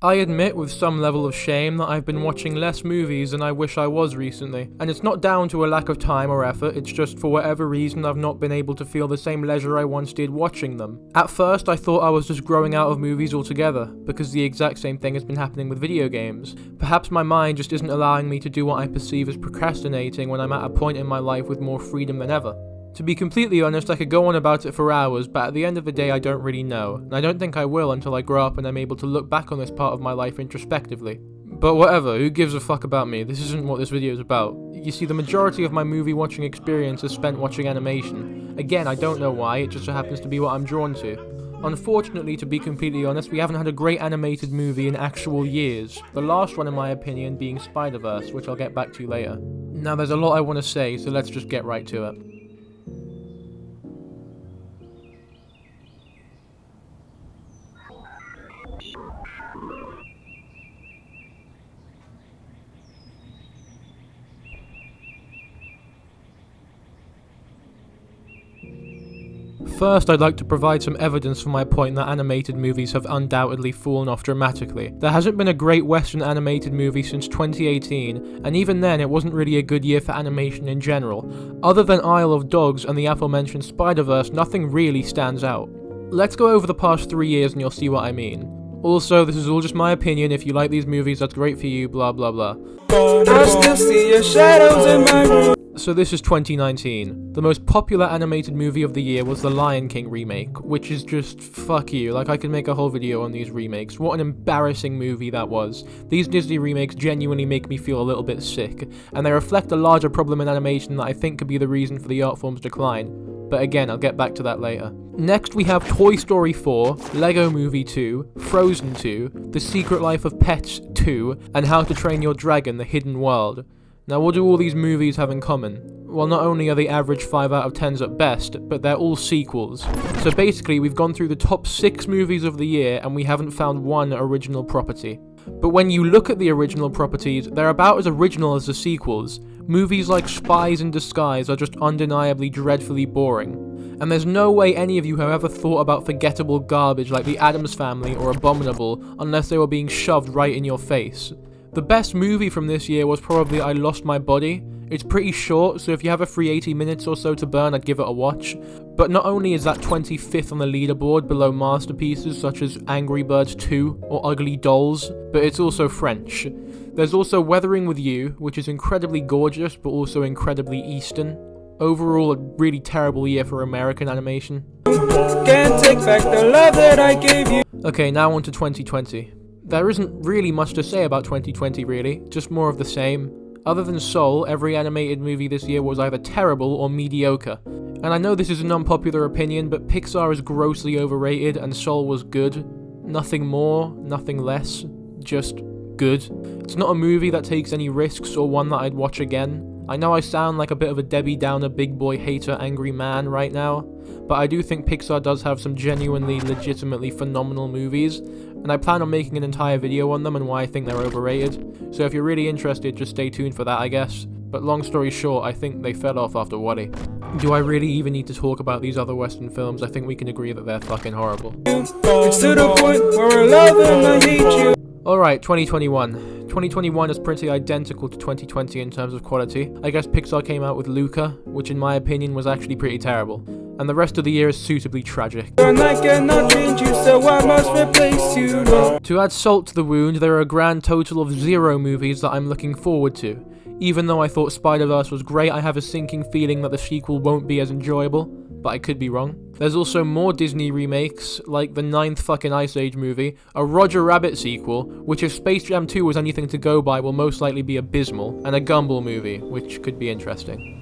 I admit with some level of shame that I've been watching less movies than I wish I was recently, and it's not down to a lack of time or effort, it's just for whatever reason I've not been able to feel the same leisure I once did watching them. At first I thought I was just growing out of movies altogether, because the exact same thing has been happening with video games. Perhaps my mind just isn't allowing me to do what I perceive as procrastinating when I'm at a point in my life with more freedom than ever. To be completely honest, I could go on about it for hours, but at the end of the day I don't really know, and I don't think I will until I grow up and I'm able to look back on this part of my life introspectively. But whatever, who gives a fuck about me? This isn't what this video is about. You see, the majority of my movie watching experience is spent watching animation. Again, I don't know why, it just so happens to be what I'm drawn to. Unfortunately, to be completely honest, we haven't had a great animated movie in actual years, the last one in my opinion being Spider-Verse, which I'll get back to later. Now there's a lot I want to say, so let's just get right to it. First, I'd like to provide some evidence for my point that animated movies have undoubtedly fallen off dramatically. There hasn't been a great Western animated movie since 2018, and even then it wasn't really a good year for animation in general. Other than Isle of Dogs and the aforementioned Spider-Verse, nothing really stands out. Let's go over the past 3 years and you'll see what I mean. Also, this is all just my opinion. If you like these movies, that's great for you, blah blah blah. I still see your shadows in my room. So this is 2019. The most popular animated movie of the year was the Lion King remake, which is just fuck you. Like, I could make a whole video on these remakes. What an embarrassing movie that was. These Disney remakes genuinely make me feel a little bit sick, and they reflect a larger problem in animation that I think could be the reason for the art form's decline. But again, I'll get back to that later. Next we have Toy Story 4, Lego Movie 2, Frozen 2, The Secret Life of Pets 2, and How to Train Your Dragon: The Hidden World. Now, what do all these movies have in common? Well, not only are they average 5 out of 10s at best, but they're all sequels. So basically, we've gone through the top 6 movies of the year and we haven't found one original property. But when you look at the original properties, they're about as original as the sequels. Movies like Spies in Disguise are just undeniably dreadfully boring. And there's no way any of you have ever thought about forgettable garbage like The Addams Family or Abominable unless they were being shoved right in your face. The best movie from this year was probably I Lost My Body. It's pretty short, so if you have a free 80 minutes or so to burn, I'd give it a watch. But not only is that 25th on the leaderboard below masterpieces such as Angry Birds 2 or Ugly Dolls, but it's also French. There's also Weathering with You, which is incredibly gorgeous but also incredibly Eastern. Overall, a really terrible year for American animation. Can't take back the love that I gave you. Okay, now on to 2020. There isn't really much to say about 2020 really, just more of the same. Other than Soul, every animated movie this year was either terrible or mediocre. And I know this is an unpopular opinion, but Pixar is grossly overrated and Soul was good. Nothing more, nothing less, just good. It's not a movie that takes any risks or one that I'd watch again. I know I sound like a bit of a Debbie Downer big boy hater angry man right now, but I do think Pixar does have some genuinely, legitimately phenomenal movies, and I plan on making an entire video on them and why I think they're overrated, so if you're really interested, just stay tuned for that, I guess. But long story short, I think they fell off after WALL-E. Do I really even need to talk about these other Western films? I think we can agree that they're fucking horrible. It's to the point where we're loving, I hate you. Alright, 2021. 2021 is pretty identical to 2020 in terms of quality. I guess Pixar came out with Luca, which in my opinion was actually pretty terrible. And the rest of the year is suitably tragic. And I cannot change you, so I must replace you. To add salt to the wound, there are a grand total of 0 movies that I'm looking forward to. Even though I thought Spider-Verse was great, I have a sinking feeling that the sequel won't be as enjoyable, but I could be wrong. There's also more Disney remakes, like the 9th fucking Ice Age movie, a Roger Rabbit sequel, which if Space Jam 2 was anything to go by will most likely be abysmal, and a Gumball movie, which could be interesting.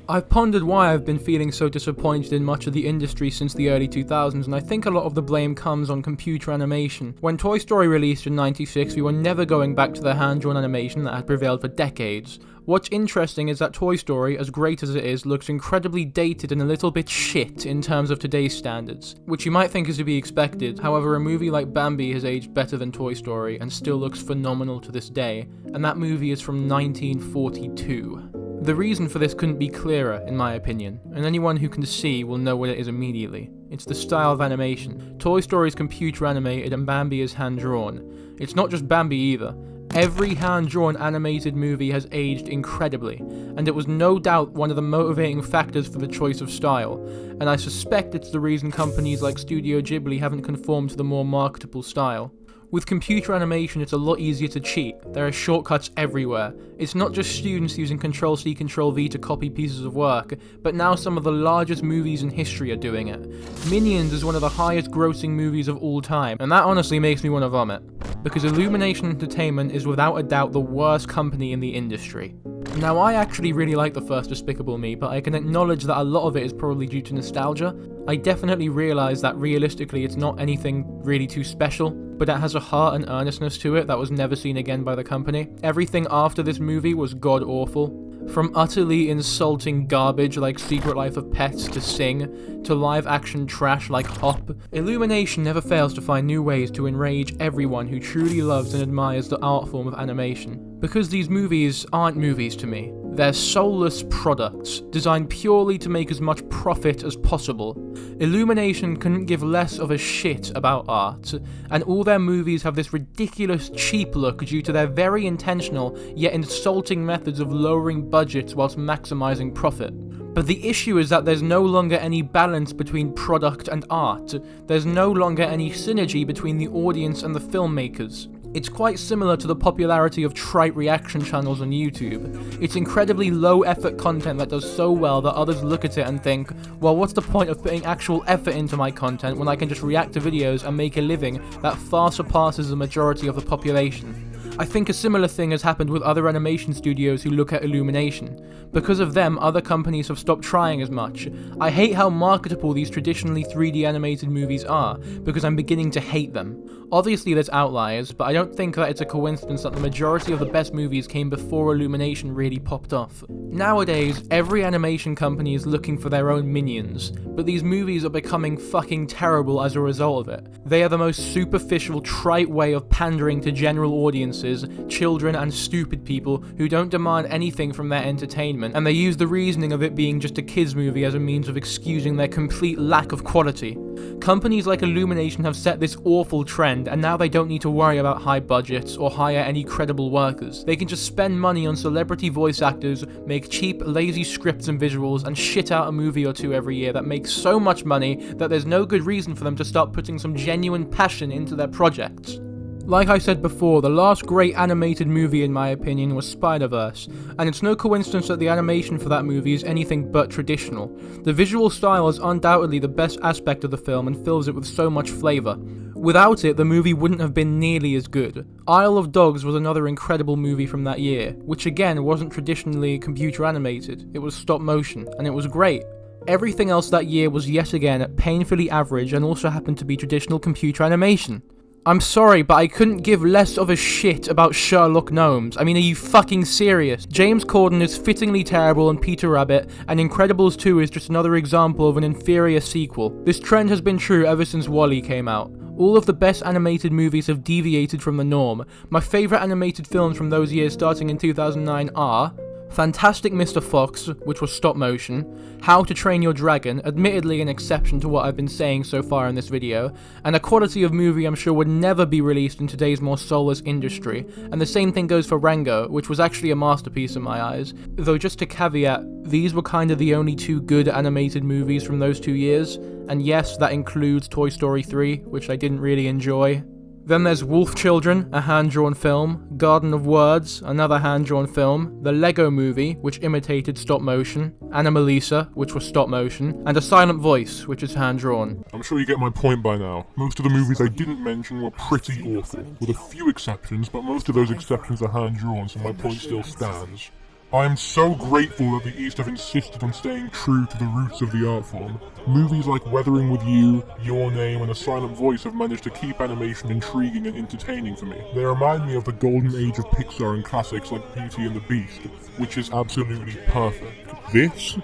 I've pondered why I've been feeling so disappointed in much of the industry since the early 2000s, and I think a lot of the blame comes on computer animation. When Toy Story released in '96, we were never going back to the hand-drawn animation that had prevailed for decades. What's interesting is that Toy Story, as great as it is, looks incredibly dated and a little bit shit in terms of today's standards, which you might think is to be expected. However, a movie like Bambi has aged better than Toy Story and still looks phenomenal to this day, and that movie is from 1942. The reason for this couldn't be clearer, in my opinion, and anyone who can see will know what it is immediately. It's the style of animation. Toy Story is computer animated and Bambi is hand-drawn. It's not just Bambi either. Every hand-drawn animated movie has aged incredibly, and it was no doubt one of the motivating factors for the choice of style, and I suspect it's the reason companies like Studio Ghibli haven't conformed to the more marketable style. With computer animation, it's a lot easier to cheat. There are shortcuts everywhere. It's not just students using Ctrl-C, Ctrl-V to copy pieces of work, but now some of the largest movies in history are doing it. Minions is one of the highest grossing movies of all time, and that honestly makes me want to vomit. Because Illumination Entertainment is without a doubt the worst company in the industry. Now, I actually really like the first Despicable Me, but I can acknowledge that a lot of it is probably due to nostalgia. I definitely realise that realistically it's not anything really too special, but it has a heart and earnestness to it that was never seen again by the company. Everything after this movie was god-awful. From utterly insulting garbage like Secret Life of Pets to Sing, to live-action trash like Hop, Illumination never fails to find new ways to enrage everyone who truly loves and admires the art form of animation. Because these movies aren't movies to me. They're soulless products, designed purely to make as much profit as possible. Illumination couldn't give less of a shit about art, and all their movies have this ridiculous cheap look due to their very intentional, yet insulting methods of lowering budgets whilst maximizing profit. But the issue is that there's no longer any balance between product and art. There's no longer any synergy between the audience and the filmmakers. It's quite similar to the popularity of trite reaction channels on YouTube. It's incredibly low-effort content that does so well that others look at it and think, well, what's the point of putting actual effort into my content when I can just react to videos and make a living that far surpasses the majority of the population? I think a similar thing has happened with other animation studios who look at Illumination. Because of them, other companies have stopped trying as much. I hate how marketable these traditionally 3D animated movies are, because I'm beginning to hate them. Obviously there's outliers, but I don't think that it's a coincidence that the majority of the best movies came before Illumination really popped off. Nowadays, every animation company is looking for their own minions, but these movies are becoming fucking terrible as a result of it. They are the most superficial, trite way of pandering to general audiences, children and stupid people who don't demand anything from their entertainment, and they use the reasoning of it being just a kids movie as a means of excusing their complete lack of quality. Companies like Illumination have set this awful trend, and now they don't need to worry about high budgets or hire any credible workers. They can just spend money on celebrity voice actors, make cheap, lazy scripts and visuals, and shit out a movie or two every year that makes so much money that there's no good reason for them to start putting some genuine passion into their projects. Like I said before, the last great animated movie in my opinion was Spider-Verse, and it's no coincidence that the animation for that movie is anything but traditional. The visual style is undoubtedly the best aspect of the film and fills it with so much flavour. Without it, the movie wouldn't have been nearly as good. Isle of Dogs was another incredible movie from that year, which again wasn't traditionally computer animated, it was stop motion, and it was great. Everything else that year was yet again painfully average and also happened to be traditional computer animation. I'm sorry, but I couldn't give less of a shit about Sherlock Gnomes. I mean, are you fucking serious? James Corden is fittingly terrible in Peter Rabbit, and Incredibles 2 is just another example of an inferior sequel. This trend has been true ever since WALL-E came out. All of the best animated movies have deviated from the norm. My favourite animated films from those years starting in 2009 are Fantastic Mr. Fox, which was stop motion, How to Train Your Dragon, admittedly an exception to what I've been saying so far in this video, and a quality of movie I'm sure would never be released in today's more soulless industry, and the same thing goes for Rango, which was actually a masterpiece in my eyes, though just to caveat, these were kind of the only two good animated movies from those 2 years, and yes, that includes Toy Story 3, which I didn't really enjoy. Then there's Wolf Children, a hand-drawn film, Garden of Words, another hand-drawn film, The Lego Movie, which imitated stop motion, Anomalisa, which was stop motion, and A Silent Voice, which is hand-drawn. I'm sure you get my point by now. Most of the movies I didn't mention were pretty awful, with a few exceptions, but most of those exceptions are hand-drawn, so my point still stands. I am so grateful that the East have insisted on staying true to the roots of the art form. Movies like Weathering with You, Your Name, and A Silent Voice have managed to keep animation intriguing and entertaining for me. They remind me of the golden age of Pixar and classics like Beauty and the Beast, which is absolutely perfect. This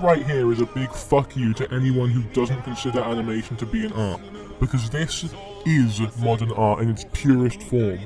right here is a big fuck you to anyone who doesn't consider animation to be an art, because this is modern art in its purest form.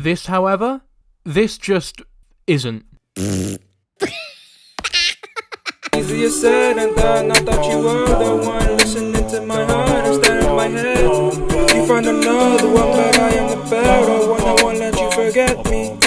This, however, this just isn't. Easier said than done. I thought you were the one listening to my heart instead of my head. You find another one, but I am the better one. I won't let you forget me.